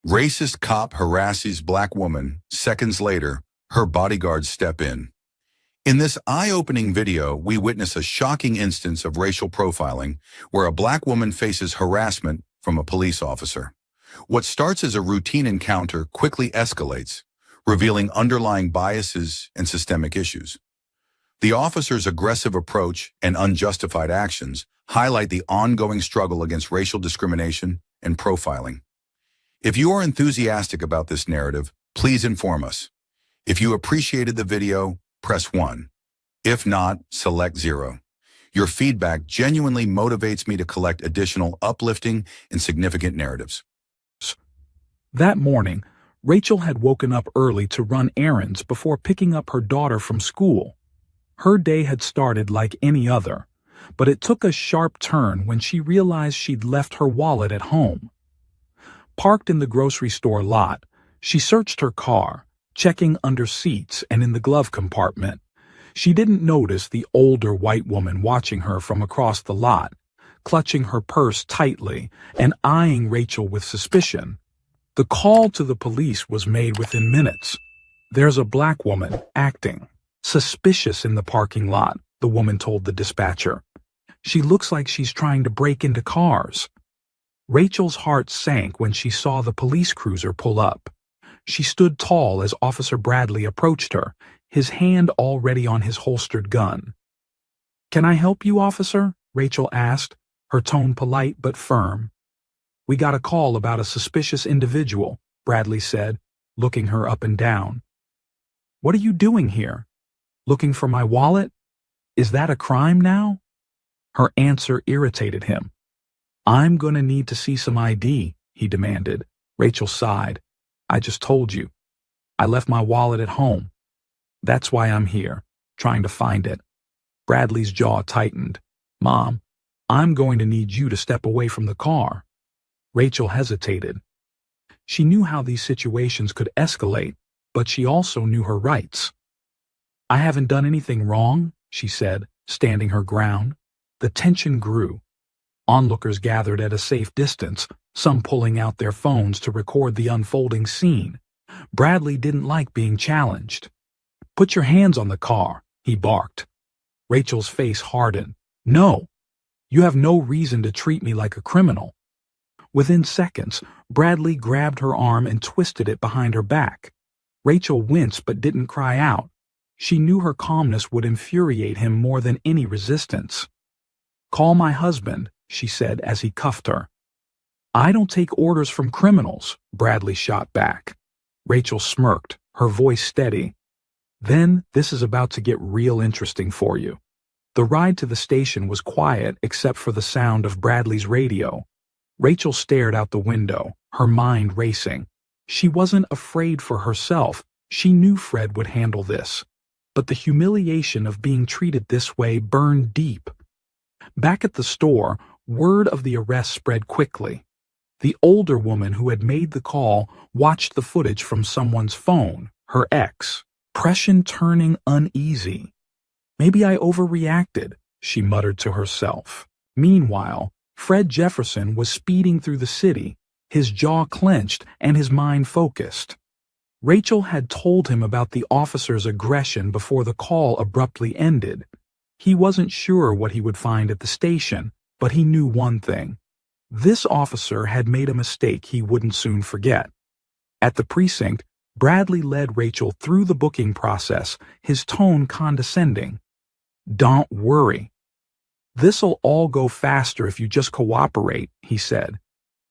Racist cop harasses black woman. Seconds later, her bodyguards step in. In this eye-opening video, we witness a shocking instance of racial profiling where a black woman faces harassment from a police officer. What starts as a routine encounter quickly escalates, revealing underlying biases and systemic issues. The officer's aggressive approach and unjustified actions highlight the ongoing struggle against racial discrimination and profiling. If you are enthusiastic about this narrative, please inform us. If you appreciated the video, press 1. If not, select 0. Your feedback genuinely motivates me to collect additional uplifting and significant narratives. That morning, Rachel had woken up early to run errands before picking up her daughter from school. Her day had started like any other, but it took a sharp turn when she realized she'd left her wallet at home. Parked in the grocery store lot, she searched her car, checking under seats and in the glove compartment. She didn't notice the older white woman watching her from across the lot, clutching her purse tightly and eyeing Rachel with suspicion. The call to the police was made within minutes. "There's a black woman acting suspicious in the parking lot," the woman told the dispatcher. "She looks like she's trying to break into cars." Rachel's heart sank when she saw the police cruiser pull up. She stood tall as Officer Bradley approached her, his hand already on his holstered gun. "Can I help you, officer?" Rachel asked, her tone polite but firm. "We got a call about a suspicious individual," Bradley said, looking her up and down. "What are you doing here? Looking for my wallet? Is that a crime now?" Her answer irritated him. "I'm gonna need to see some ID," he demanded. Rachel sighed. "I just told you. I left my wallet at home. That's why I'm here, trying to find it." Bradley's jaw tightened. "Mom, I'm going to need you to step away from the car." Rachel hesitated. She knew how these situations could escalate, but she also knew her rights. "I haven't done anything wrong," she said, standing her ground. The tension grew. Onlookers gathered at a safe distance, some pulling out their phones to record the unfolding scene. Bradley didn't like being challenged. "Put your hands on the car," he barked. Rachel's face hardened. "No! You have no reason to treat me like a criminal." Within seconds, Bradley grabbed her arm and twisted it behind her back. Rachel winced but didn't cry out. She knew her calmness would infuriate him more than any resistance. "Call my husband," she said as he cuffed her. "I don't take orders from criminals," Bradley shot back. Rachel smirked, her voice steady. "Then this is about to get real interesting for you." The ride to the station was quiet except for the sound of Bradley's radio. Rachel stared out the window, her mind racing. She wasn't afraid for herself. She knew Fred would handle this. But the humiliation of being treated this way burned deep. Back at the store, word of the arrest spread quickly. The older woman who had made the call watched the footage from someone's phone, her ex. Pression turning uneasy. "Maybe I overreacted," she muttered to herself. Meanwhile, Fred Jefferson was speeding through the city, his jaw clenched and his mind focused. Rachel had told him about the officer's aggression before the call abruptly ended. He wasn't sure what he would find at the station, but he knew one thing. This officer had made a mistake he wouldn't soon forget. At the precinct, Bradley led Rachel through the booking process, his tone condescending. "Don't worry. This'll all go faster if you just cooperate," he said.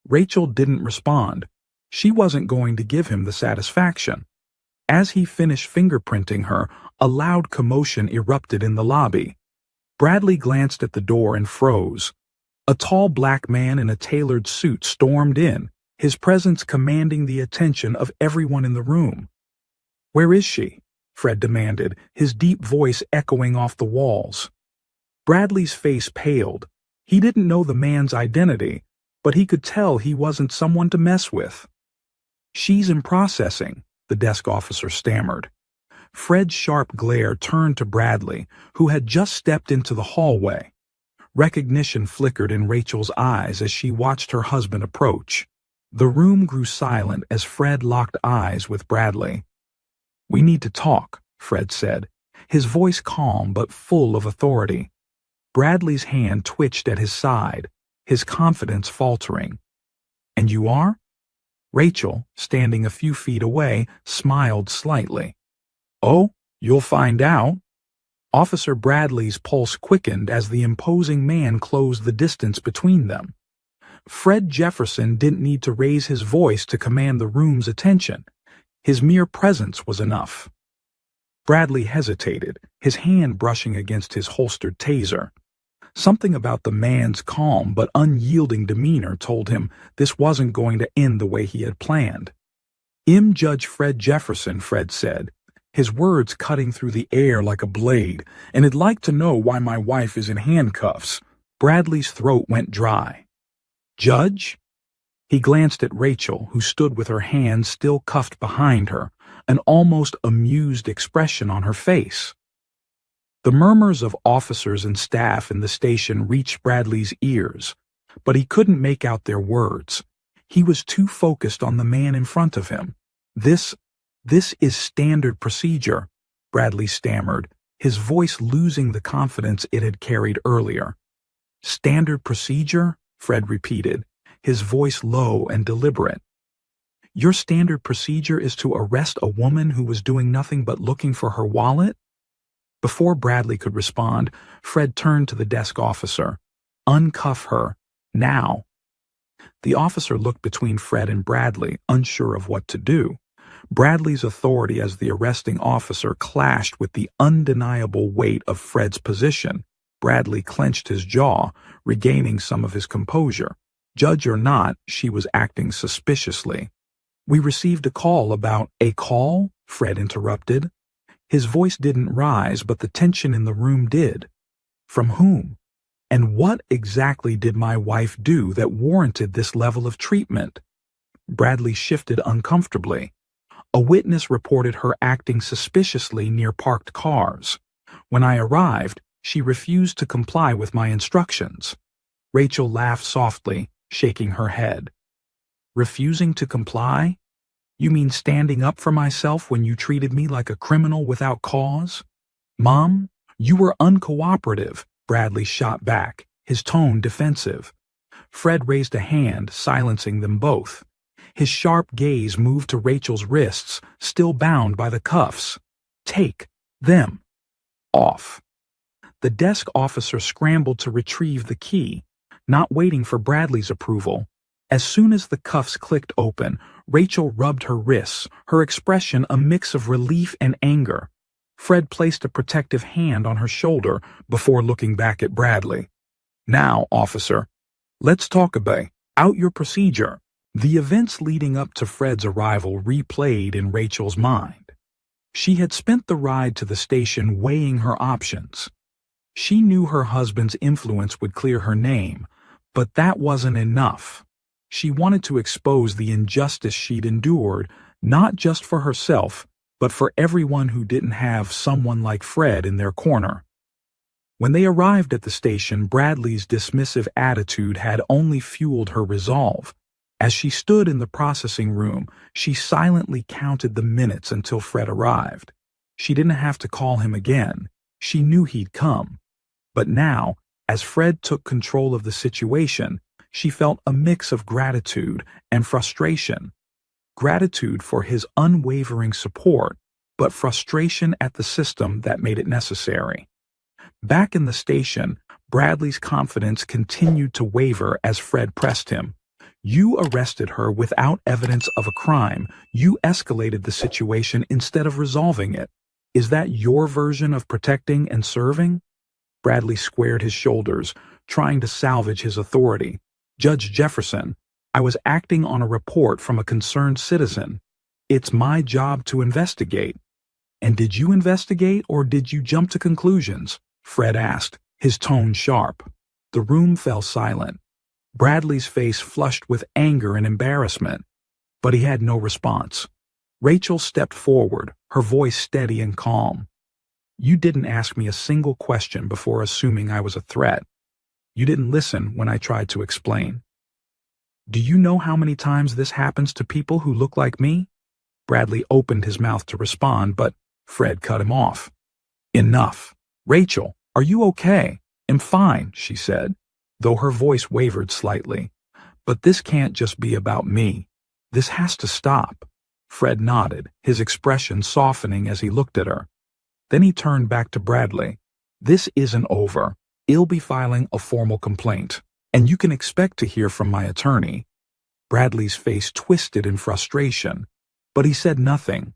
Rachel didn't respond. She wasn't going to give him the satisfaction. As he finished fingerprinting her, a loud commotion erupted in the lobby. Bradley glanced at the door and froze. A tall black man in a tailored suit stormed in, his presence commanding the attention of everyone in the room. "Where is she?" Fred demanded, his deep voice echoing off the walls. Bradley's face paled. He didn't know the man's identity, but he could tell he wasn't someone to mess with. "She's in processing," the desk officer stammered. Fred's sharp glare turned to Bradley, who had just stepped into the hallway. Recognition flickered in Rachel's eyes as she watched her husband approach. The room grew silent as Fred locked eyes with Bradley. "We need to talk," Fred said, his voice calm but full of authority. Bradley's hand twitched at his side, his confidence faltering. "And you are?" Rachel, standing a few feet away, smiled slightly. "Oh, you'll find out." Officer Bradley's pulse quickened as the imposing man closed the distance between them. Fred Jefferson didn't need to raise his voice to command the room's attention. His mere presence was enough. Bradley hesitated, his hand brushing against his holstered taser. Something about the man's calm but unyielding demeanor told him this wasn't going to end the way he had planned. "I'm Judge Fred Jefferson," Fred said, his words cutting through the air like a blade, "and I'd like to know why my wife is in handcuffs." Bradley's throat went dry. "Judge?" He glanced at Rachel, who stood with her hands still cuffed behind her, an almost amused expression on her face. The murmurs of officers and staff in the station reached Bradley's ears, but he couldn't make out their words. He was too focused on the man in front of him. This is standard procedure," Bradley stammered, his voice losing the confidence it had carried earlier. "Standard procedure?" Fred repeated, his voice low and deliberate. "Your standard procedure is to arrest a woman who was doing nothing but looking for her wallet?" Before Bradley could respond, Fred turned to the desk officer. "Uncuff her. Now." The officer looked between Fred and Bradley, unsure of what to do. Bradley's authority as the arresting officer clashed with the undeniable weight of Fred's position. Bradley clenched his jaw, regaining some of his composure. Judge or not, she was acting suspiciously. "We received a call about—" "A call?" Fred interrupted. His voice didn't rise, but the tension in the room did. "From whom? And what exactly did my wife do that warranted this level of treatment?" Bradley shifted uncomfortably. "A witness reported her acting suspiciously near parked cars. When I arrived, she refused to comply with my instructions." Rachel laughed softly, shaking her head. "Refusing to comply? You mean standing up for myself when you treated me like a criminal without cause?" "Mom, you were uncooperative," Bradley shot back, his tone defensive. Fred raised a hand, silencing them both. His sharp gaze moved to Rachel's wrists, still bound by the cuffs. "Take them off." The desk officer scrambled to retrieve the key, not waiting for Bradley's approval. As soon as the cuffs clicked open, Rachel rubbed her wrists, her expression a mix of relief and anger. Fred placed a protective hand on her shoulder before looking back at Bradley. "Now, officer, let's talk about your procedure." The events leading up to Fred's arrival replayed in Rachel's mind. She had spent the ride to the station weighing her options. She knew her husband's influence would clear her name, but that wasn't enough. She wanted to expose the injustice she'd endured, not just for herself, but for everyone who didn't have someone like Fred in their corner. When they arrived at the station, Bradley's dismissive attitude had only fueled her resolve. As she stood in the processing room, she silently counted the minutes until Fred arrived. She didn't have to call him again. She knew he'd come. But now, as Fred took control of the situation, she felt a mix of gratitude and frustration. Gratitude for his unwavering support, but frustration at the system that made it necessary. Back in the station, Bradley's confidence continued to waver as Fred pressed him. "You arrested her without evidence of a crime. You escalated the situation instead of resolving it. Is that your version of protecting and serving?" Bradley squared his shoulders, trying to salvage his authority. "Judge Jefferson, I was acting on a report from a concerned citizen. It's my job to investigate." "And did you investigate or did you jump to conclusions?" Fred asked, his tone sharp. The room fell silent. Bradley's face flushed with anger and embarrassment, but he had no response. Rachel stepped forward, her voice steady and calm. "You didn't ask me a single question before assuming I was a threat. You didn't listen when I tried to explain." Do you know how many times this happens to people who look like me? Bradley opened his mouth to respond, but Fred cut him off. Enough. Rachel, are you okay? I'm fine, she said, though her voice wavered slightly. But this can't just be about me. This has to stop. Fred nodded, his expression softening as he looked at her. Then he turned back to Bradley. This isn't over. I'll be filing a formal complaint, and you can expect to hear from my attorney. Bradley's face twisted in frustration, but he said nothing.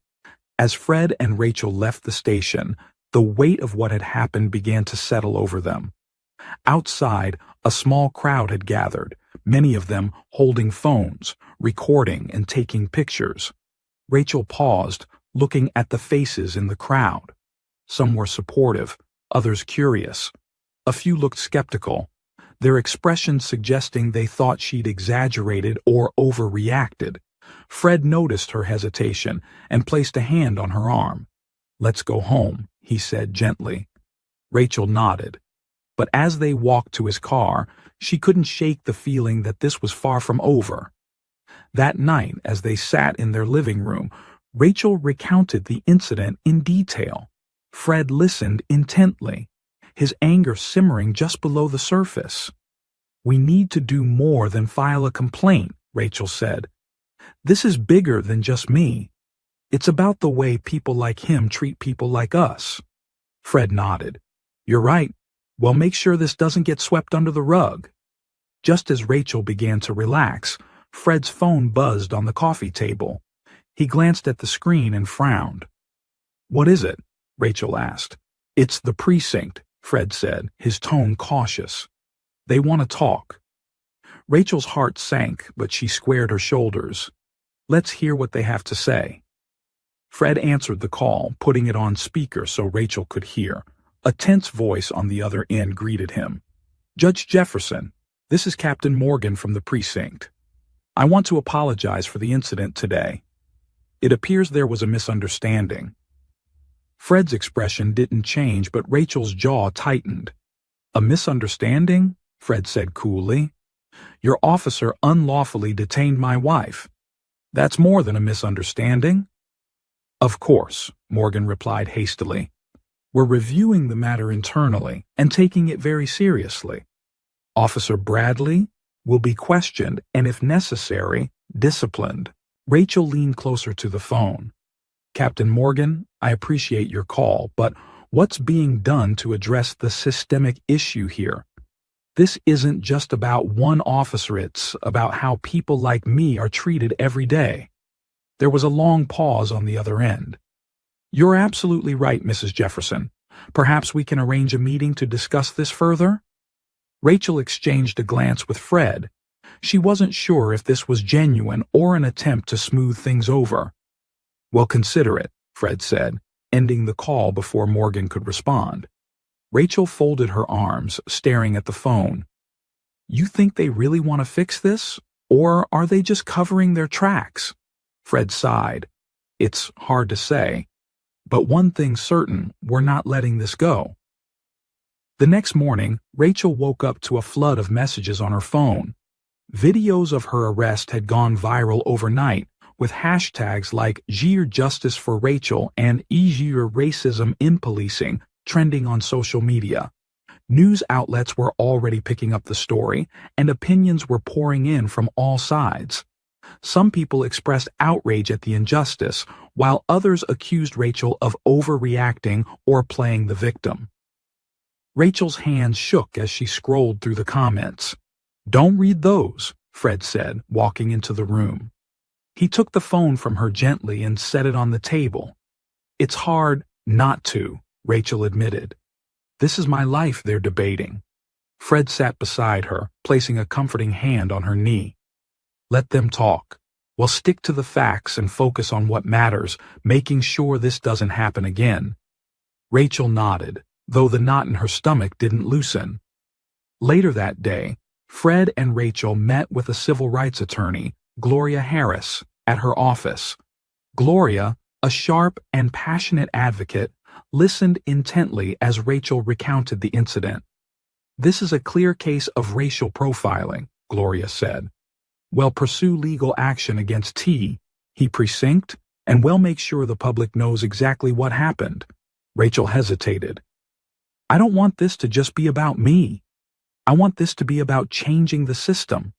As Fred and Rachel left the station, the weight of what had happened began to settle over them. Outside, a small crowd had gathered, many of them holding phones, recording and taking pictures. Rachel paused, looking at the faces in the crowd. Some were supportive, others curious. A few looked skeptical, their expressions suggesting they thought she'd exaggerated or overreacted. Fred noticed her hesitation and placed a hand on her arm. "Let's go home," he said gently. Rachel nodded. But as they walked to his car, she couldn't shake the feeling that this was far from over. That night, as they sat in their living room, Rachel recounted the incident in detail. Fred listened intently, his anger simmering just below the surface. "We need to do more than file a complaint," Rachel said. "This is bigger than just me. It's about the way people like him treat people like us." Fred nodded. "You're right. Well, make sure this doesn't get swept under the rug." Just as Rachel began to relax, Fred's phone buzzed on the coffee table. He glanced at the screen and frowned. "What is it?" Rachel asked. "It's the precinct," Fred said, his tone cautious. "They want to talk." Rachel's heart sank, but she squared her shoulders. "Let's hear what they have to say." Fred answered the call, putting it on speaker so Rachel could hear. A tense voice on the other end greeted him. "Judge Jefferson, this is Captain Morgan from the precinct. I want to apologize for the incident today. It appears there was a misunderstanding." Fred's expression didn't change, but Rachel's jaw tightened. "A misunderstanding?" Fred said coolly. "Your officer unlawfully detained my wife. That's more than a misunderstanding." "Of course," Morgan replied hastily. "We're reviewing the matter internally and taking it very seriously. Officer Bradley will be questioned and, if necessary, disciplined." Rachel leaned closer to the phone. "Captain Morgan, I appreciate your call, but what's being done to address the systemic issue here? This isn't just about one officer, it's about how people like me are treated every day." There was a long pause on the other end. "You're absolutely right, Mrs. Jefferson. Perhaps we can arrange a meeting to discuss this further?" Rachel exchanged a glance with Fred. She wasn't sure if this was genuine or an attempt to smooth things over. "Well, consider it," Fred said, ending the call before Morgan could respond. Rachel folded her arms, staring at the phone. "You think they really want to fix this? Or are they just covering their tracks?" Fred sighed. "It's hard to say. But one thing's certain, we're not letting this go." The next morning, Rachel woke up to a flood of messages on her phone. Videos of her arrest had gone viral overnight, with hashtags like "Gir Justice for Rachel" and "Gir Racism in Policing" trending on social media. News outlets were already picking up the story, and opinions were pouring in from all sides. Some people expressed outrage at the injustice, while others accused Rachel of overreacting or playing the victim. Rachel's hands shook as she scrolled through the comments. "Don't read those," Fred said, walking into the room. He took the phone from her gently and set it on the table. "It's hard not to," Rachel admitted. "This is my life they're debating." Fred sat beside her, placing a comforting hand on her knee. "Let them talk. We'll stick to the facts and focus on what matters, making sure this doesn't happen again." Rachel nodded, though the knot in her stomach didn't loosen. Later that day, Fred and Rachel met with a civil rights attorney, Gloria Harris, at her office. Gloria, a sharp and passionate advocate, listened intently as Rachel recounted the incident. "This is a clear case of racial profiling," Gloria said. Well, pursue legal action against T, he precinct, and well make sure the public knows exactly what happened. Rachel hesitated. I don't want this to just be about me. I want this to be about changing the system.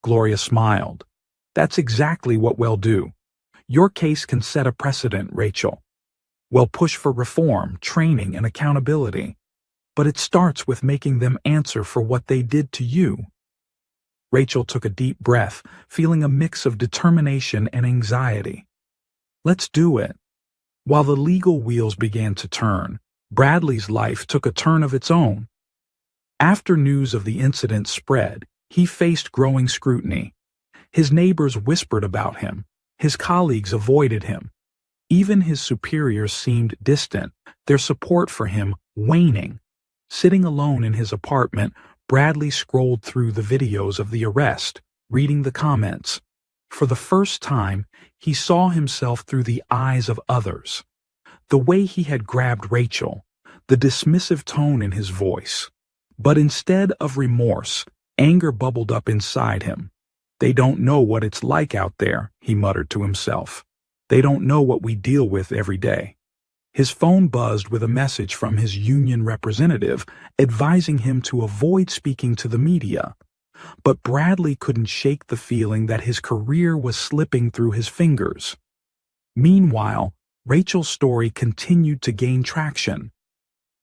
Gloria smiled. That's exactly what we'll do. Your case can set a precedent, Rachel. We'll push for reform, training, and accountability. But it starts with making them answer for what they did to you. Rachel took a deep breath, feeling a mix of determination and anxiety. Let's do it. While the legal wheels began to turn, Bradley's life took a turn of its own. After news of the incident spread, he faced growing scrutiny. His neighbors whispered about him. His colleagues avoided him. Even his superiors seemed distant, their support for him waning. Sitting alone in his apartment, Bradley scrolled through the videos of the arrest, reading the comments. For the first time, he saw himself through the eyes of others. The way he had grabbed Rachel, the dismissive tone in his voice. But instead of remorse, anger bubbled up inside him. They don't know what it's like out there, he muttered to himself. They don't know what we deal with every day. His phone buzzed with a message from his union representative advising him to avoid speaking to the media. But Bradley couldn't shake the feeling that his career was slipping through his fingers. Meanwhile, Rachel's story continued to gain traction.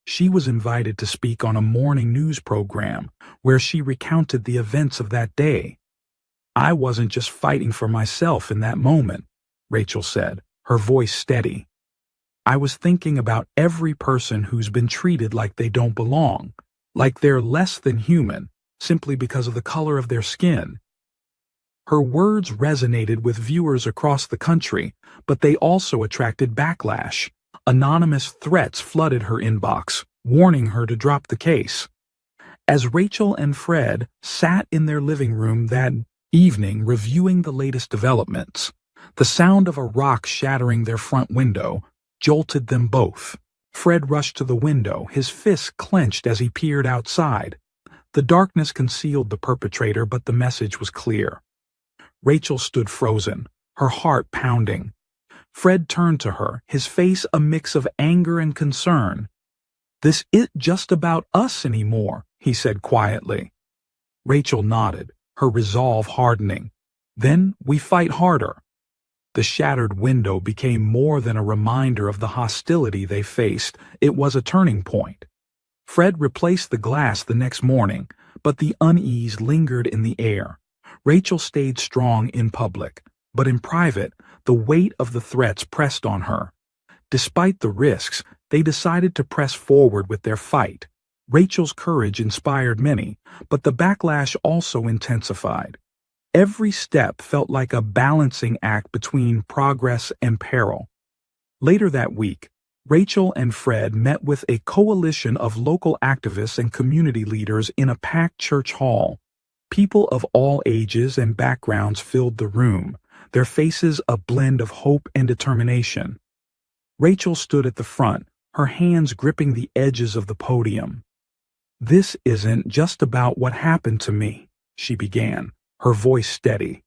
She was invited to speak on a morning news program where she recounted the events of that day. I wasn't just fighting for myself in that moment, Rachel said, her voice steady. I was thinking about every person who's been treated like they don't belong, like they're less than human, simply because of the color of their skin. Her words resonated with viewers across the country, but they also attracted backlash. Anonymous threats flooded her inbox, warning her to drop the case. As Rachel and Fred sat in their living room that evening reviewing the latest developments, the sound of a rock shattering their front window jolted them both. Fred rushed to the window, his fists clenched as he peered outside. The darkness concealed the perpetrator, but the message was clear. Rachel stood frozen, her heart pounding. Fred turned to her, his face a mix of anger and concern. This isn't just about us anymore, he said quietly. Rachel nodded, her resolve hardening. Then we fight harder. The shattered window became more than a reminder of the hostility they faced. It was a turning point. Fred replaced the glass the next morning, but the unease lingered in the air. Rachel stayed strong in public, but in private, the weight of the threats pressed on her. Despite the risks, they decided to press forward with their fight. Rachel's courage inspired many, but the backlash also intensified. Every step felt like a balancing act between progress and peril. Later that week, Rachel and Fred met with a coalition of local activists and community leaders in a packed church hall. People of all ages and backgrounds filled the room, their faces a blend of hope and determination. Rachel stood at the front, her hands gripping the edges of the podium. This isn't just about what happened to me, she began, her voice steady.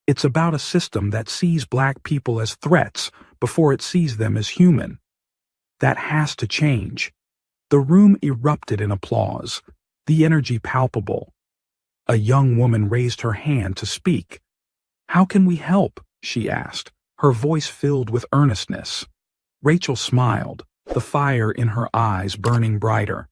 It's about a system that sees Black people as threats before it sees them as human. That has to change. The room erupted in applause, the energy palpable. A young woman raised her hand to speak. How can we help? She asked, her voice filled with earnestness. Rachel smiled, the fire in her eyes burning brighter.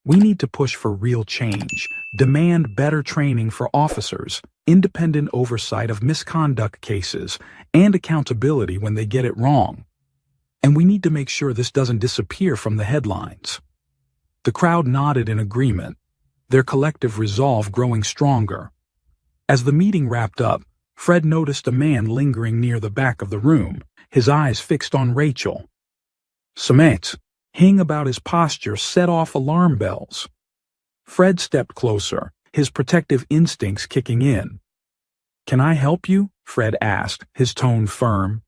We need to push for real change, demand better training for officers, independent oversight of misconduct cases, and accountability when they get it wrong. And we need to make sure this doesn't disappear from the headlines. The crowd nodded in agreement, their collective resolve growing stronger. As the meeting wrapped up, Fred noticed a man lingering near the back of the room, his eyes fixed on Rachel. Cement, hing about his posture, set off alarm bells. Fred stepped closer, his protective instincts kicking in. Can I help you? Fred asked, his tone firm.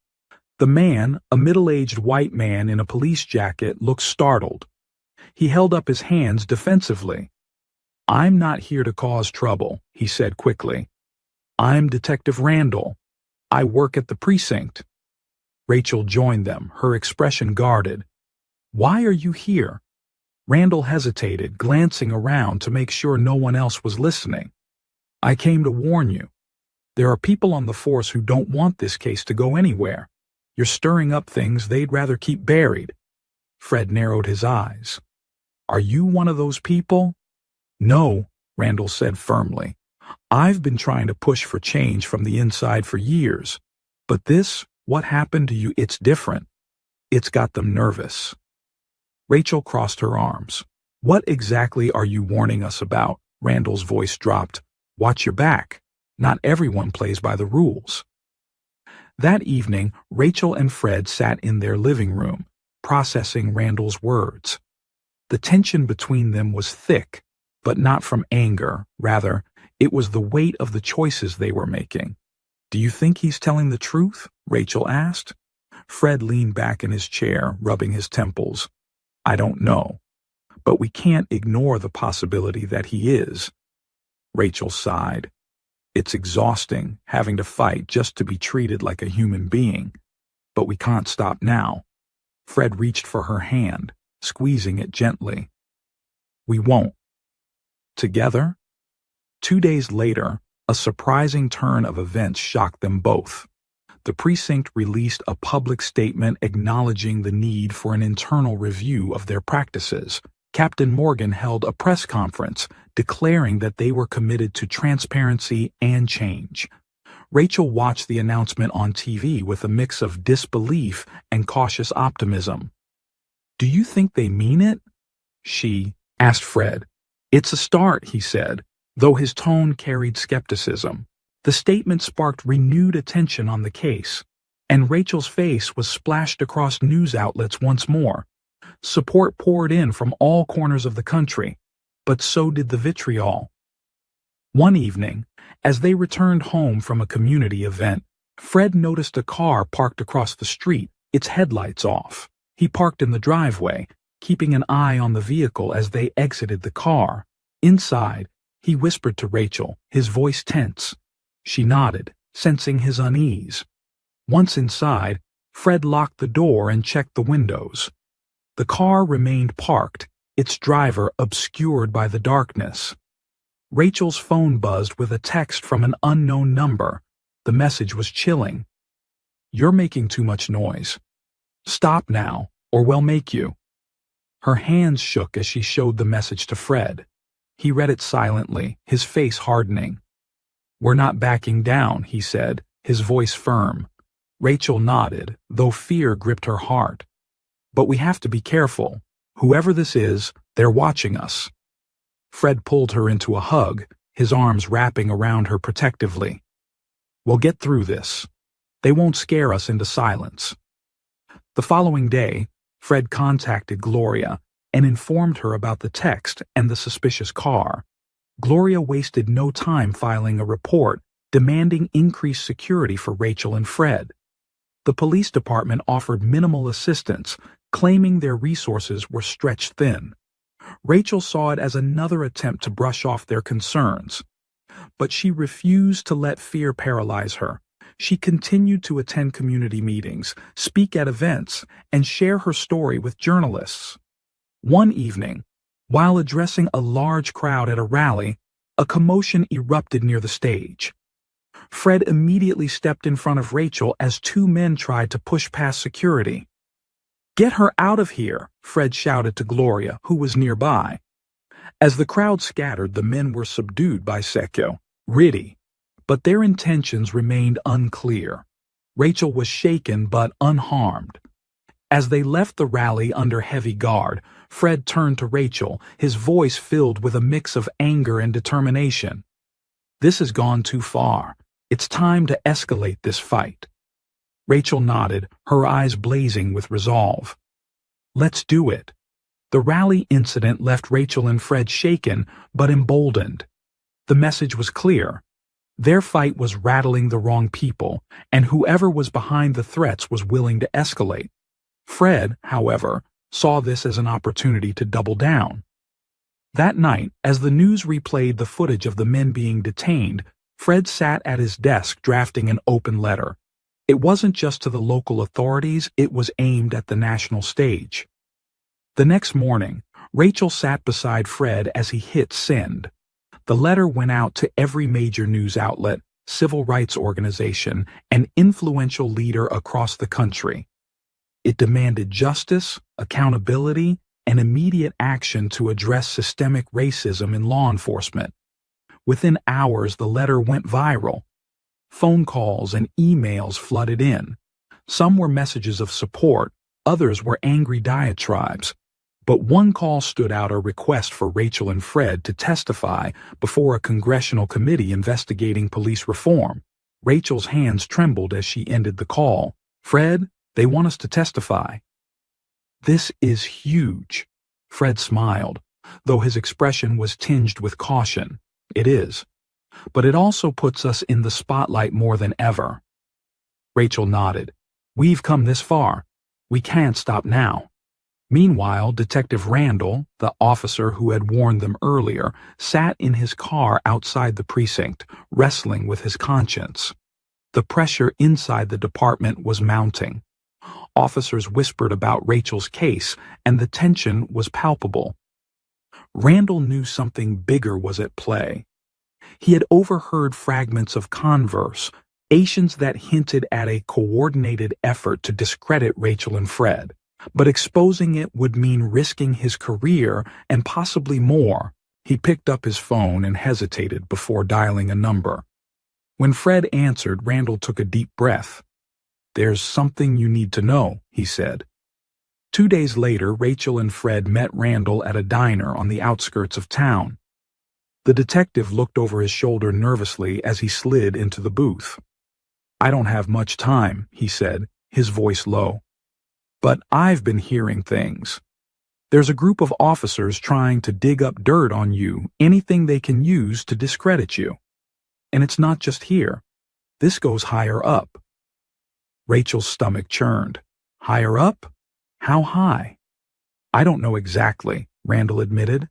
The man, a middle-aged white man in a police jacket, looked startled. He held up his hands defensively. I'm not here to cause trouble, he said quickly. I'm Detective Randall. I work at the precinct. Rachel joined them, her expression guarded. Why are you here? Randall hesitated, glancing around to make sure no one else was listening. I came to warn you. There are people on the force who don't want this case to go anywhere. You're stirring up things they'd rather keep buried. Fred narrowed his eyes. Are you one of those people? No, Randall said firmly. I've been trying to push for change from the inside for years. But this, what happened to you, it's different. It's got them nervous. Rachel crossed her arms. What exactly are you warning us about? Randall's voice dropped. Watch your back. Not everyone plays by the rules. That evening, Rachel and Fred sat in their living room, processing Randall's words. The tension between them was thick, but not from anger. Rather, it was the weight of the choices they were making. Do you think he's telling the truth? Rachel asked. Fred leaned back in his chair, rubbing his temples. I don't know, but we can't ignore the possibility that he is. Rachel sighed. It's exhausting, having to fight just to be treated like a human being. But we can't stop now. Fred reached for her hand, squeezing it gently. We won't. Together? 2 days later, a surprising turn of events shocked them both. The precinct released a public statement acknowledging the need for an internal review of their practices. Captain Morgan held a press conference declaring that they were committed to transparency and change. Rachel watched the announcement on TV with a mix of disbelief and cautious optimism. Do you think they mean it? She asked Fred. It's a start, he said, though his tone carried skepticism. The statement sparked renewed attention on the case, and Rachel's face was splashed across news outlets once more. Support poured in from all corners of the country, but so did the vitriol. One evening, as they returned home from a community event, Fred noticed a car parked across the street, its headlights off. He parked in the driveway, keeping an eye on the vehicle as they exited the car. Inside, he whispered to Rachel, his voice tense. She nodded, sensing his unease. Once inside, Fred locked the door and checked the windows. The car remained parked, its driver obscured by the darkness. Rachel's phone buzzed with a text from an unknown number. The message was chilling. You're making too much noise. Stop now, or we'll make you. Her hands shook as she showed the message to Fred. He read it silently, his face hardening. We're not backing down, he said, his voice firm. Rachel nodded, though fear gripped her heart. But we have to be careful. Whoever this is, they're watching us. Fred pulled her into a hug, his arms wrapping around her protectively. We'll get through this. They won't scare us into silence. The following day, Fred contacted Gloria and informed her about the text and the suspicious car. Gloria wasted no time filing a report demanding increased security for Rachel and Fred. The police department offered minimal assistance, claiming their resources were stretched thin. Rachel saw it as another attempt to brush off their concerns. But she refused to let fear paralyze her. She continued to attend community meetings, speak at events, and share her story with journalists. One evening, while addressing a large crowd at a rally, a commotion erupted near the stage. Fred immediately stepped in front of Rachel as two men tried to push past security. Get her out of here, Fred shouted to Gloria, who was nearby. As the crowd scattered, the men were subdued by Secchio, Riddy, but their intentions remained unclear. Rachel was shaken but unharmed. As they left the rally under heavy guard, Fred turned to Rachel, his voice filled with a mix of anger and determination. This has gone too far. It's time to escalate this fight. Rachel nodded, her eyes blazing with resolve. Let's do it. The rally incident left Rachel and Fred shaken but emboldened. The message was clear. Their fight was rattling the wrong people, and whoever was behind the threats was willing to escalate. Fred, however, saw this as an opportunity to double down. That night, as the news replayed the footage of the men being detained, Fred sat at his desk drafting an open letter. It wasn't just to the local authorities, it was aimed at the national stage. The next morning, Rachel sat beside Fred as he hit send. The letter went out to every major news outlet, civil rights organization, and influential leader across the country. It demanded justice, accountability, and immediate action to address systemic racism in law enforcement. Within hours, the letter went viral. Phone calls and emails flooded in. Some were messages of support, others were angry diatribes. But one call stood out, a request for Rachel and Fred to testify before a congressional committee investigating police reform. Rachel's hands trembled as she ended the call. "Fred, they want us to testify." "This is huge." Fred smiled, though his expression was tinged with caution. "It is. But it also puts us in the spotlight more than ever." Rachel nodded. "We've come this far. We can't stop now." Meanwhile, Detective Randall, the officer who had warned them earlier, sat in his car outside the precinct, wrestling with his conscience. The pressure inside the department was mounting. Officers whispered about Rachel's case, and the tension was palpable. Randall knew something bigger was at play. He had overheard fragments of conversations that hinted at a coordinated effort to discredit Rachel and Fred. But exposing it would mean risking his career and possibly more. He picked up his phone and hesitated before dialing a number. When Fred answered, Randall took a deep breath. "There's something you need to know," he said. 2 days later, Rachel and Fred met Randall at a diner on the outskirts of town. The detective looked over his shoulder nervously as he slid into the booth. "I don't have much time," he said, his voice low. "But I've been hearing things. There's a group of officers trying to dig up dirt on you, anything they can use to discredit you. And it's not just here. This goes higher up." Rachel's stomach churned. "Higher up? How high?" "I don't know exactly," Randall admitted.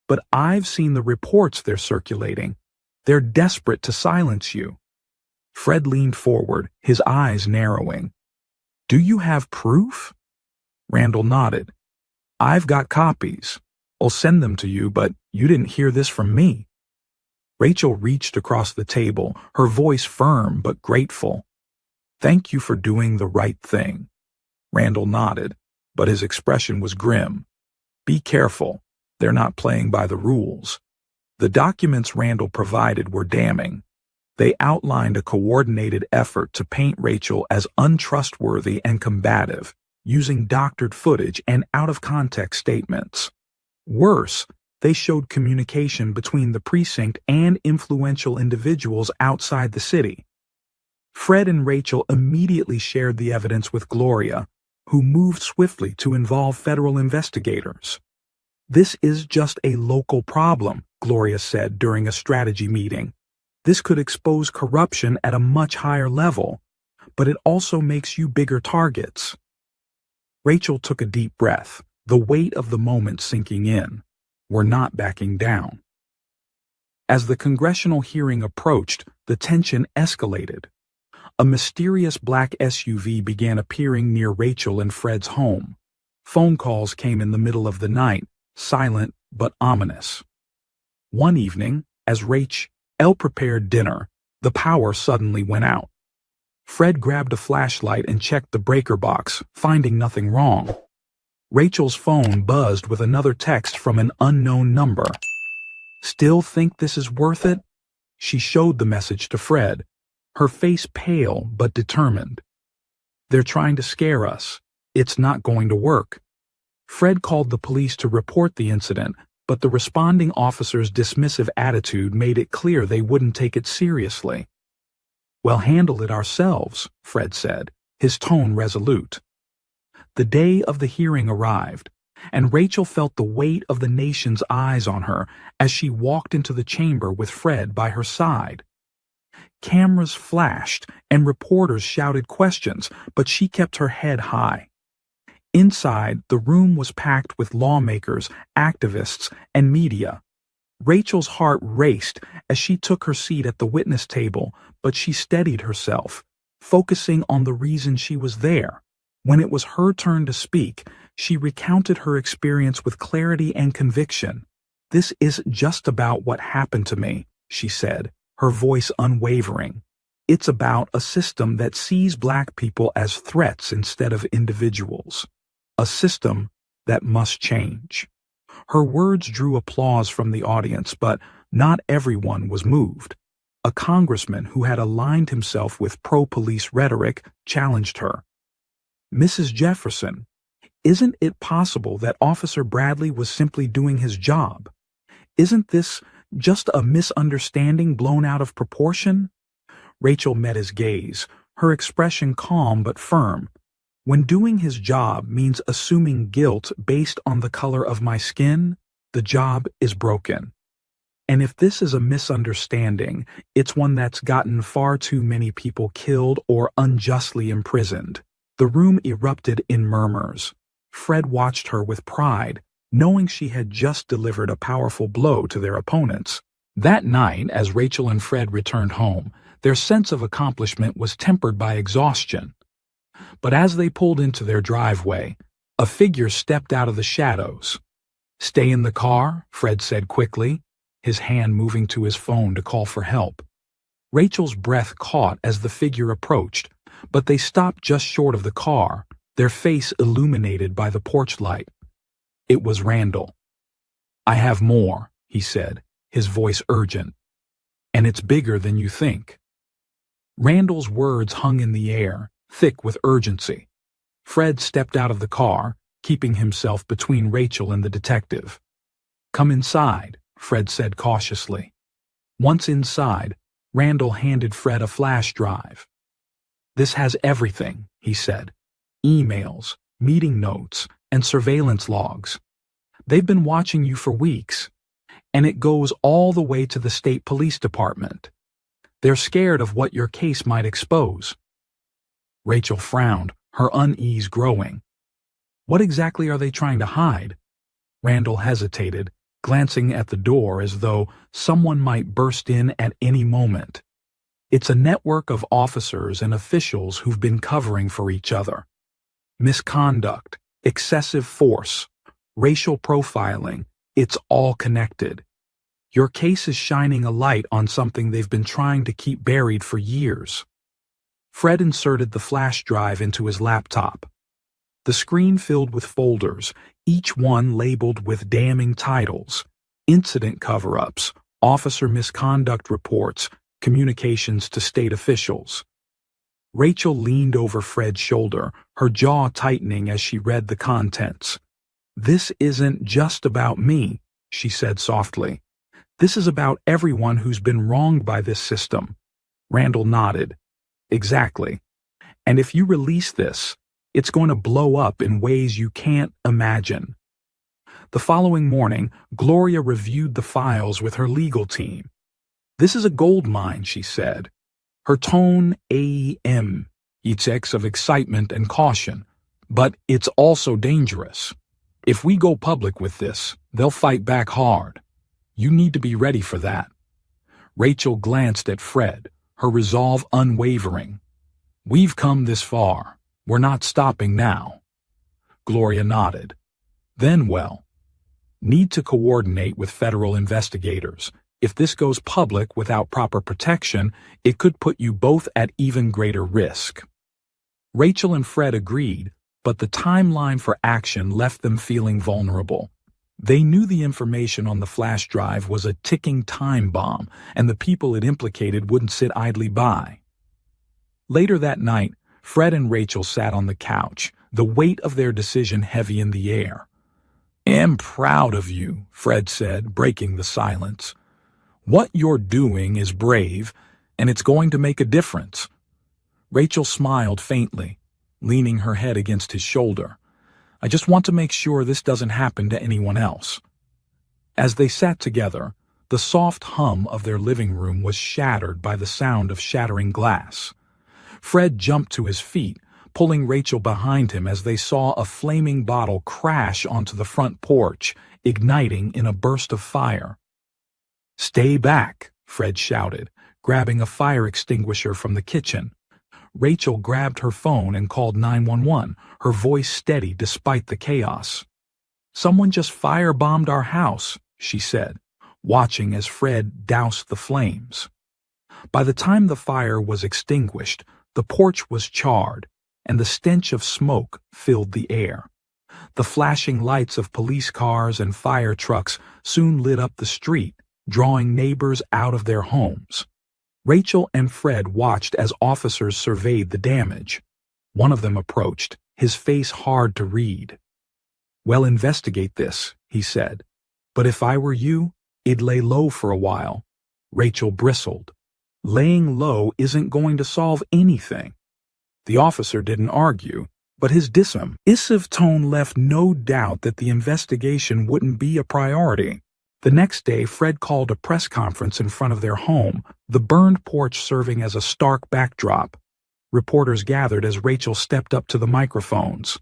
"But I've seen the reports they're circulating. They're desperate to silence you." Fred leaned forward, his eyes narrowing. "Do you have proof?" Randall nodded. "I've got copies. I'll send them to you, but you didn't hear this from me." Rachel reached across the table, her voice firm but grateful. "Thank you for doing the right thing." Randall nodded, but his expression was grim. "Be careful. They're not playing by the rules." The documents Randall provided were damning. They outlined a coordinated effort to paint Rachel as untrustworthy and combative, using doctored footage and out-of-context statements. Worse, they showed communication between the precinct and influential individuals outside the city. Fred and Rachel immediately shared the evidence with Gloria, who moved swiftly to involve federal investigators. "This is just a local problem," Gloria said during a strategy meeting. "This could expose corruption at a much higher level, but it also makes you bigger targets." Rachel took a deep breath, the weight of the moment sinking in. We're not backing down. As the congressional hearing approached, the tension escalated. A mysterious black SUV began appearing near Rachel and Fred's home. Phone calls came in the middle of the night, silent but ominous. One evening, as Rachel prepared dinner, the power suddenly went out. Fred grabbed a flashlight and checked the breaker box, finding nothing wrong. Rachel's phone buzzed with another text from an unknown number. "Still think this is worth it?" She showed the message to Fred, her face pale but determined. "They're trying to scare us. It's not going to work." Fred called the police to report the incident, but the responding officer's dismissive attitude made it clear they wouldn't take it seriously. "We'll handle it ourselves," Fred said, his tone resolute. The day of the hearing arrived, and Rachel felt the weight of the nation's eyes on her as she walked into the chamber with Fred by her side. Cameras flashed and reporters shouted questions, but she kept her head high. Inside, the room was packed with lawmakers, activists, and media. Rachel's heart raced as she took her seat at the witness table, but she steadied herself, focusing on the reason she was there. When it was her turn to speak, she recounted her experience with clarity and conviction. "This isn't just about what happened to me," she said, her voice unwavering. "It's about a system that sees Black people as threats instead of individuals. A system that must change." Her words drew applause from the audience, but not everyone was moved. A congressman who had aligned himself with pro-police rhetoric challenged her. "Mrs. Jefferson, isn't it possible that Officer Bradley was simply doing his job? Isn't this just a misunderstanding blown out of proportion?" Rachel met his gaze, her expression calm but firm. "When doing his job means assuming guilt based on the color of my skin, the job is broken. And if this is a misunderstanding, it's one that's gotten far too many people killed or unjustly imprisoned." The room erupted in murmurs. Fred watched her with pride, knowing she had just delivered a powerful blow to their opponents. That night, as Rachel and Fred returned home, their sense of accomplishment was tempered by exhaustion. But as they pulled into their driveway, a figure stepped out of the shadows. "Stay in the car," Fred said quickly, his hand moving to his phone to call for help. Rachel's breath caught as the figure approached, but they stopped just short of the car, their face illuminated by the porch light. It was Randall. "I have more," he said, his voice urgent. "And it's bigger than you think." Randall's words hung in the air, thick with urgency. Fred stepped out of the car, keeping himself between Rachel and the detective. "Come inside," Fred said cautiously. Once inside, Randall handed Fred a flash drive. "This has everything," he said. "Emails, meeting notes, and surveillance logs. They've been watching you for weeks, and it goes all the way to the state police department. They're scared of what your case might expose." Rachel frowned, her unease growing. "What exactly are they trying to hide?" Randall hesitated, glancing at the door as though someone might burst in at any moment. "It's a network of officers and officials who've been covering for each other. Misconduct, excessive force, racial profiling, it's all connected. Your case is shining a light on something they've been trying to keep buried for years." Fred inserted the flash drive into his laptop. The screen filled with folders, each one labeled with damning titles: incident cover-ups, officer misconduct reports, communications to state officials. Rachel leaned over Fred's shoulder, her jaw tightening as she read the contents. "This isn't just about me," she said softly. "This is about everyone who's been wronged by this system." Randall nodded. "Exactly. And if you release this, it's going to blow up in ways you can't imagine." The following morning, Gloria reviewed the files with her legal team. "This is a gold mine," she said. Her tone AEM, each of excitement and caution. "But it's also dangerous. If we go public with this, they'll fight back hard. You need to be ready for that." Rachel glanced at Fred, her resolve unwavering. "We've come this far. We're not stopping now." Gloria nodded. "Then, well, need to coordinate with federal investigators. If this goes public without proper protection, it could put you both at even greater risk." Rachel and Fred agreed, but the timeline for action left them feeling vulnerable. They knew the information on the flash drive was a ticking time bomb, and the people it implicated wouldn't sit idly by. Later that night, Fred and Rachel sat on the couch, the weight of their decision heavy in the air. "I'm proud of you," Fred said, breaking the silence. "What you're doing is brave, and it's going to make a difference." Rachel smiled faintly, leaning her head against his shoulder. "I just want to make sure this doesn't happen to anyone else." As they sat together, the soft hum of their living room was shattered by the sound of shattering glass. Fred jumped to his feet, pulling Rachel behind him as they saw a flaming bottle crash onto the front porch, igniting in a burst of fire. "Stay back," Fred shouted, grabbing a fire extinguisher from the kitchen. Rachel grabbed her phone and called 911, her voice steady despite the chaos. "Someone just firebombed our house," she said, watching as Fred doused the flames. By the time the fire was extinguished, the porch was charred, and the stench of smoke filled the air. The flashing lights of police cars and fire trucks soon lit up the street, drawing neighbors out of their homes. Rachel and Fred watched as officers surveyed the damage. One of them approached, his face hard to read. "Well, investigate this," he said. "But if I were you, I'd lay low for a while." Rachel bristled. Laying low isn't going to solve anything. The officer didn't argue, but his dismissive tone left no doubt that the investigation wouldn't be a priority. The next day, Fred called a press conference in front of their home, the burned porch serving as a stark backdrop. Reporters gathered as Rachel stepped up to the microphones.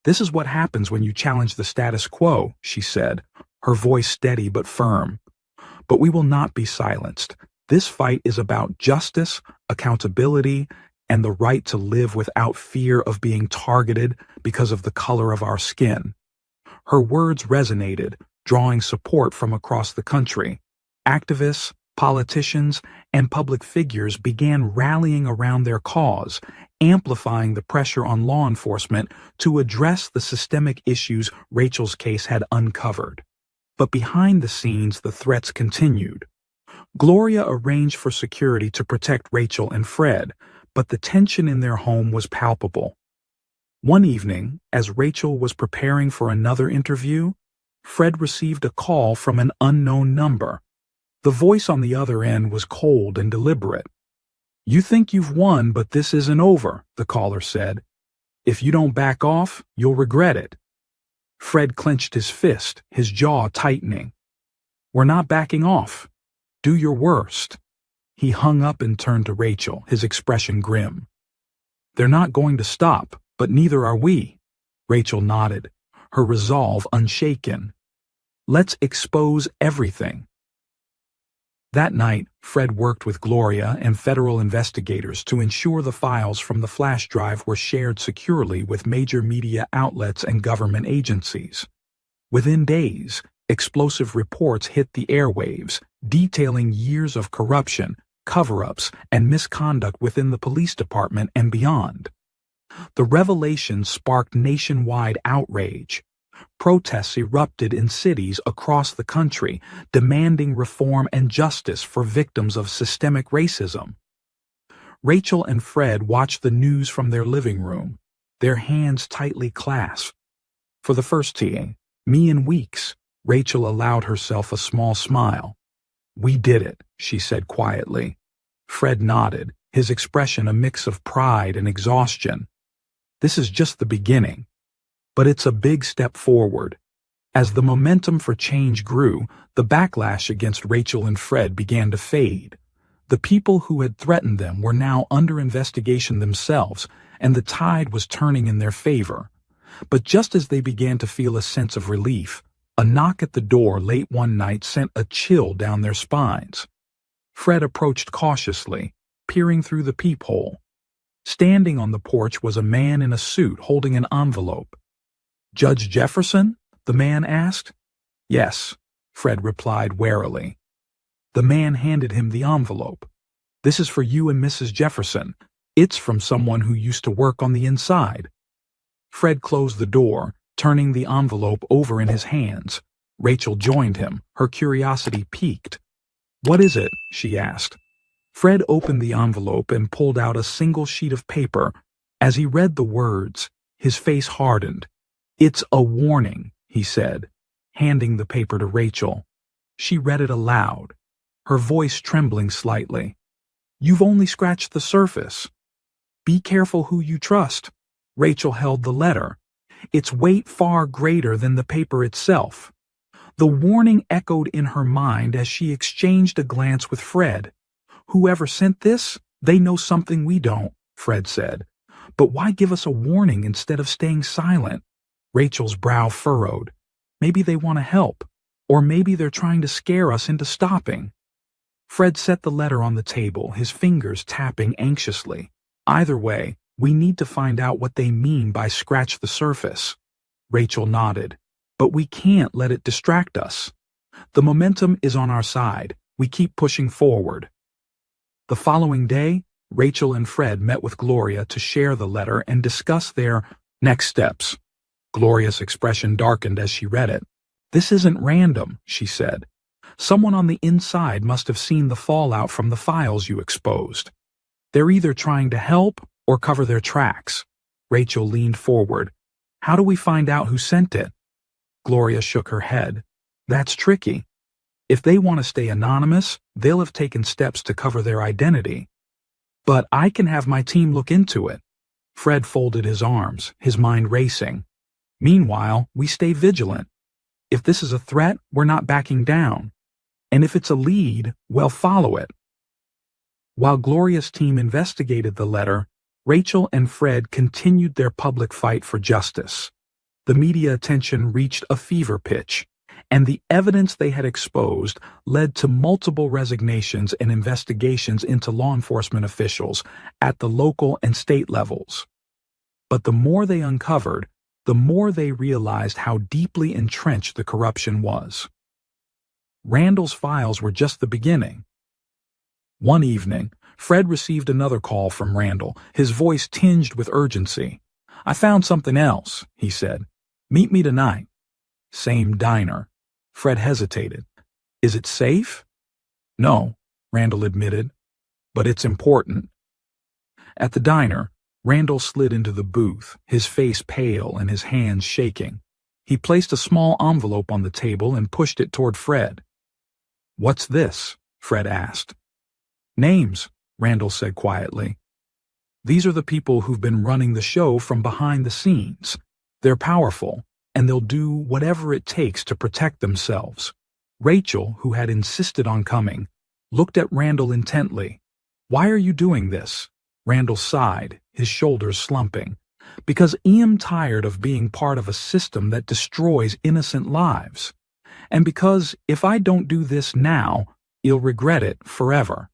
"This is what happens when you challenge the status quo," she said, her voice steady but firm. "But we will not be silenced. This fight is about justice, accountability, and the right to live without fear of being targeted because of the color of our skin." Her words resonated, drawing support from across the country. Activists, politicians, and public figures began rallying around their cause, amplifying the pressure on law enforcement to address the systemic issues Rachel's case had uncovered. But behind the scenes, the threats continued. Gloria arranged for security to protect Rachel and Fred, but the tension in their home was palpable. One evening, as Rachel was preparing for another interview, Fred received a call from an unknown number. The voice on the other end was cold and deliberate. "You think you've won, but this isn't over," the caller said. "If you don't back off, you'll regret it." Fred clenched his fist, his jaw tightening. "We're not backing off. Do your worst." He hung up and turned to Rachel, his expression grim. "They're not going to stop, but neither are we." Rachel nodded, her resolve unshaken. "Let's expose everything." That night, Fred worked with Gloria and federal investigators to ensure the files from the flash drive were shared securely with major media outlets and government agencies. Within days, explosive reports hit the airwaves, detailing years of corruption, cover-ups, and misconduct within the police department and beyond. The revelation sparked nationwide outrage. Protests erupted in cities across the country, demanding reform and justice for victims of systemic racism. Rachel and Fred watched the news from their living room, their hands tightly clasped. For the first time in weeks, Rachel allowed herself a small smile. "We did it," she said quietly. Fred nodded, his expression a mix of pride and exhaustion. "This is just the beginning. But it's a big step forward." As the momentum for change grew, the backlash against Rachel and Fred began to fade. The people who had threatened them were now under investigation themselves, and the tide was turning in their favor. But just as they began to feel a sense of relief, a knock at the door late one night sent a chill down their spines. Fred approached cautiously, peering through the peephole. Standing on the porch was a man in a suit holding an envelope. "Judge Jefferson?" the man asked. "Yes," Fred replied warily. The man handed him the envelope. "This is for you and Mrs. Jefferson. It's from someone who used to work on the inside." Fred closed the door, turning the envelope over in his hands. Rachel joined him, her curiosity piqued. "What is it?" she asked. Fred opened the envelope and pulled out a single sheet of paper. As he read the words, his face hardened. "It's a warning," he said, handing the paper to Rachel. She read it aloud, her voice trembling slightly. "You've only scratched the surface. Be careful who you trust." Rachel held the letter, its weight far greater than the paper itself. The warning echoed in her mind as she exchanged a glance with Fred. "Whoever sent this, they know something we don't," Fred said. "But why give us a warning instead of staying silent?" Rachel's brow furrowed. "Maybe they want to help." Or maybe they're trying to scare us into stopping. Fred set the letter on the table, his fingers tapping anxiously. Either way, we need to find out what they mean by scratch the surface. Rachel nodded. But we can't let it distract us. The momentum is on our side. We keep pushing forward. The following day, Rachel and Fred met with Gloria to share the letter and discuss their next steps. Gloria's expression darkened as she read it. "This isn't random," she said. "Someone on the inside must have seen the fallout from the files you exposed. They're either trying to help or cover their tracks." Rachel leaned forward. "How do we find out who sent it?" Gloria shook her head. "That's tricky. If they want to stay anonymous, they'll have taken steps to cover their identity. But I can have my team look into it." Fred folded his arms, his mind racing. "Meanwhile, we stay vigilant. If this is a threat, we're not backing down. And if it's a lead, we'll follow it." While Gloria's team investigated the letter, Rachel and Fred continued their public fight for justice. The media attention reached a fever pitch, and the evidence they had exposed led to multiple resignations and investigations into law enforcement officials at the local and state levels. But the more they uncovered, the more they realized how deeply entrenched the corruption was. Randall's files were just the beginning. One evening, Fred received another call from Randall, his voice tinged with urgency. "I found something else," he said. "Meet me tonight." Same diner. Fred hesitated. "Is it safe?" "No," Randall admitted, "but it's important." At the diner, Randall slid into the booth, his face pale and his hands shaking. He placed a small envelope on the table and pushed it toward Fred. "What's this?" Fred asked. "Names," Randall said quietly. "These are the people who've been running the show from behind the scenes. They're powerful, and they'll do whatever it takes to protect themselves." Rachel, who had insisted on coming, looked at Randall intently. "Why are you doing this?" Randall sighed, his shoulders slumping. "Because I'm tired of being part of a system that destroys innocent lives. And because if I don't do this now, you'll regret it forever."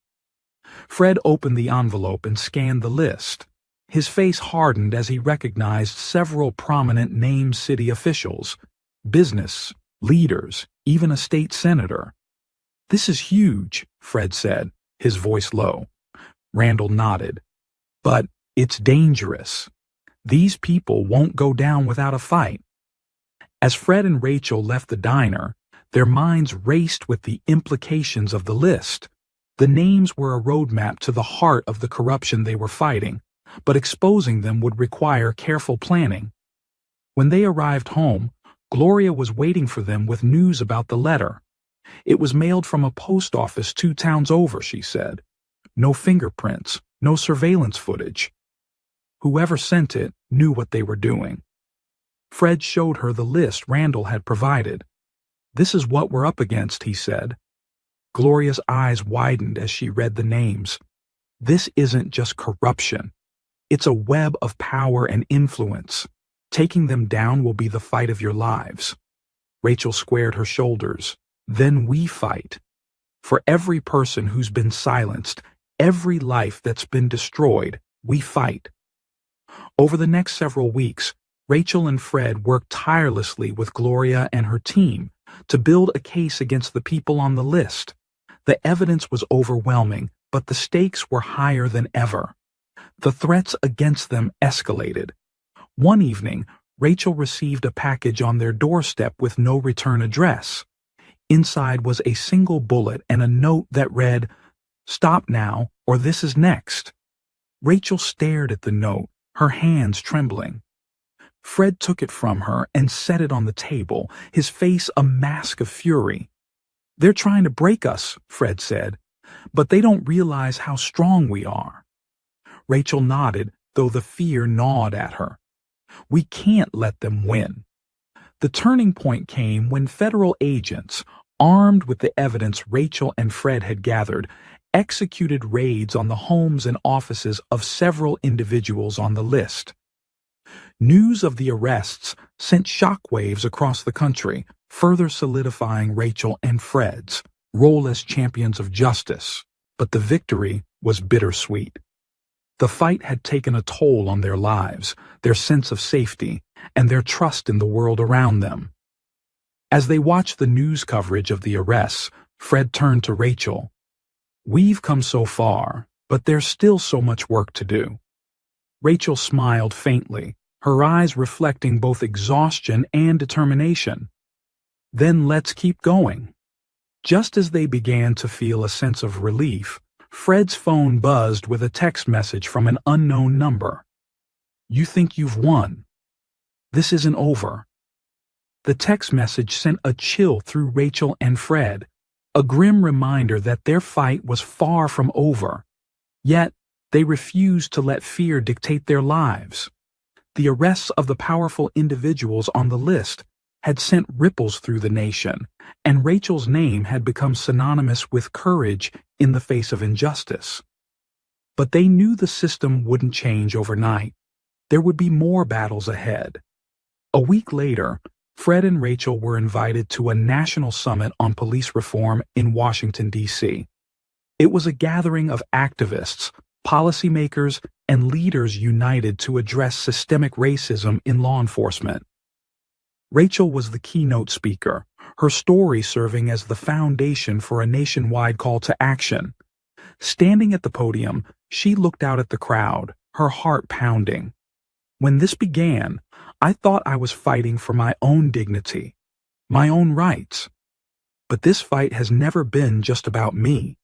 Fred opened the envelope and scanned the list. His face hardened as he recognized several prominent named city officials, business, leaders, even a state senator. "This is huge," Fred said, his voice low. Randall nodded. "But it's dangerous. These people won't go down without a fight." As Fred and Rachel left the diner, their minds raced with the implications of the list. The names were a roadmap to the heart of the corruption they were fighting, but exposing them would require careful planning. When they arrived home, Gloria was waiting for them with news about the letter. "It was mailed from a post office 2 towns over," she said. "No fingerprints, no surveillance footage. Whoever sent it knew what they were doing." Fred showed her the list Randall had provided. "This is what we're up against," he said. Gloria's eyes widened as she read the names. "This isn't just corruption. It's a web of power and influence. Taking them down will be the fight of your lives." Rachel squared her shoulders. "Then we fight. For every person who's been silenced, every life that's been destroyed, we fight." Over the next several weeks, Rachel and Fred worked tirelessly with Gloria and her team to build a case against the people on the list. The evidence was overwhelming, but the stakes were higher than ever. The threats against them escalated. One evening, Rachel received a package on their doorstep with no return address. Inside was a single bullet and a note that read, "Stop now, or this is next." Rachel stared at the note, her hands trembling. Fred took it from her and set it on the table, his face a mask of fury. "They're trying to break us," Fred said, "but they don't realize how strong we are." Rachel nodded, though the fear gnawed at her. "We can't let them win." The turning point came when federal agents, armed with the evidence Rachel and Fred had gathered, executed raids on the homes and offices of several individuals on the list. News of the arrests sent shockwaves across the country, further solidifying Rachel and Fred's role as champions of justice. But the victory was bittersweet. The fight had taken a toll on their lives, their sense of safety, and their trust in the world around them. As they watched the news coverage of the arrests, Fred turned to Rachel. "We've come so far, but there's still so much work to do." Rachel smiled faintly, her eyes reflecting both exhaustion and determination. "Then let's keep going." Just as they began to feel a sense of relief, Fred's phone buzzed with a text message from an unknown number. "You think you've won? This isn't over." The text message sent a chill through Rachel and Fred, a grim reminder that their fight was far from over. Yet, they refused to let fear dictate their lives. The arrests of the powerful individuals on the list had sent ripples through the nation, and Rachel's name had become synonymous with courage in the face of injustice. But they knew the system wouldn't change overnight. There would be more battles ahead. A week later, Fred and Rachel were invited to a national summit on police reform in Washington, D.C. It was a gathering of activists, policymakers, and leaders united to address systemic racism in law enforcement. Rachel was the keynote speaker, her story serving as the foundation for a nationwide call to action. Standing at the podium, she looked out at the crowd, her heart pounding. "When this began, I thought I was fighting for my own dignity, my own rights. But this fight has never been just about me.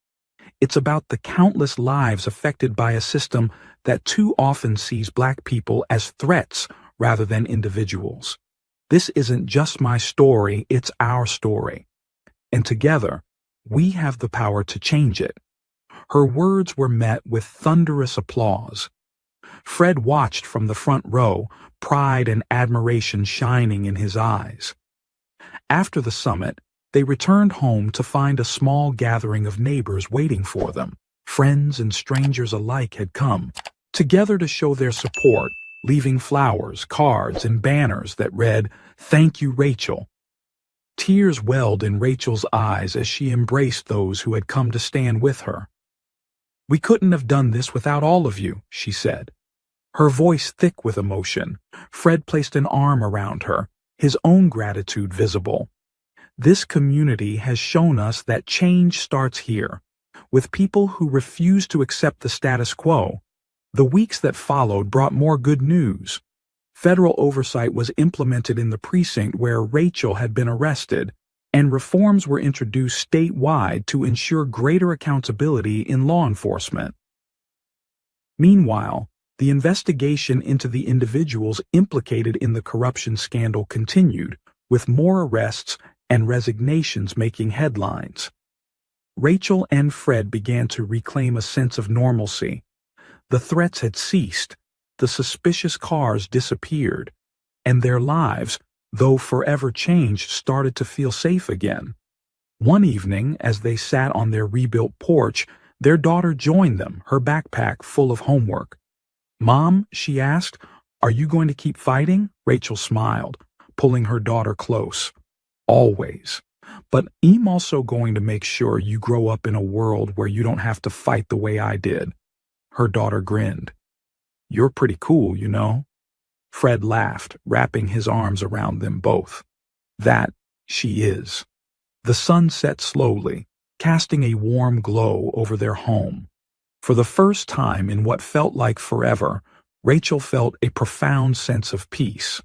It's about the countless lives affected by a system that too often sees Black people as threats rather than individuals. This isn't just my story, it's our story. And together, we have the power to change it." Her words were met with thunderous applause. Fred watched from the front row, pride and admiration shining in his eyes. After the summit, they returned home to find a small gathering of neighbors waiting for them. Friends and strangers alike had come, together to show their support, leaving flowers, cards, and banners that read, "Thank you, Rachel." Tears welled in Rachel's eyes as she embraced those who had come to stand with her. "We couldn't have done this without all of you," she said. Her voice thick with emotion. Fred placed an arm around her, his own gratitude visible. "This community has shown us that change starts here, with people who refuse to accept the status quo." The weeks that followed brought more good news. Federal oversight was implemented in the precinct where Rachel had been arrested, and reforms were introduced statewide to ensure greater accountability in law enforcement. Meanwhile, the investigation into the individuals implicated in the corruption scandal continued, with more arrests and resignations making headlines. Rachel and Fred began to reclaim a sense of normalcy. The threats had ceased, the suspicious cars disappeared, and their lives, though forever changed, started to feel safe again. One evening, as they sat on their rebuilt porch, their daughter joined them, her backpack full of homework. "Mom," she asked, "are you going to keep fighting?" Rachel smiled, pulling her daughter close. "Always. But I'm also going to make sure you grow up in a world where you don't have to fight the way I did." Her daughter grinned. "You're pretty cool, you know." Fred laughed, wrapping his arms around them both. "That she is." The sun set slowly, casting a warm glow over their home. For the first time in what felt like forever, Rachel felt a profound sense of peace.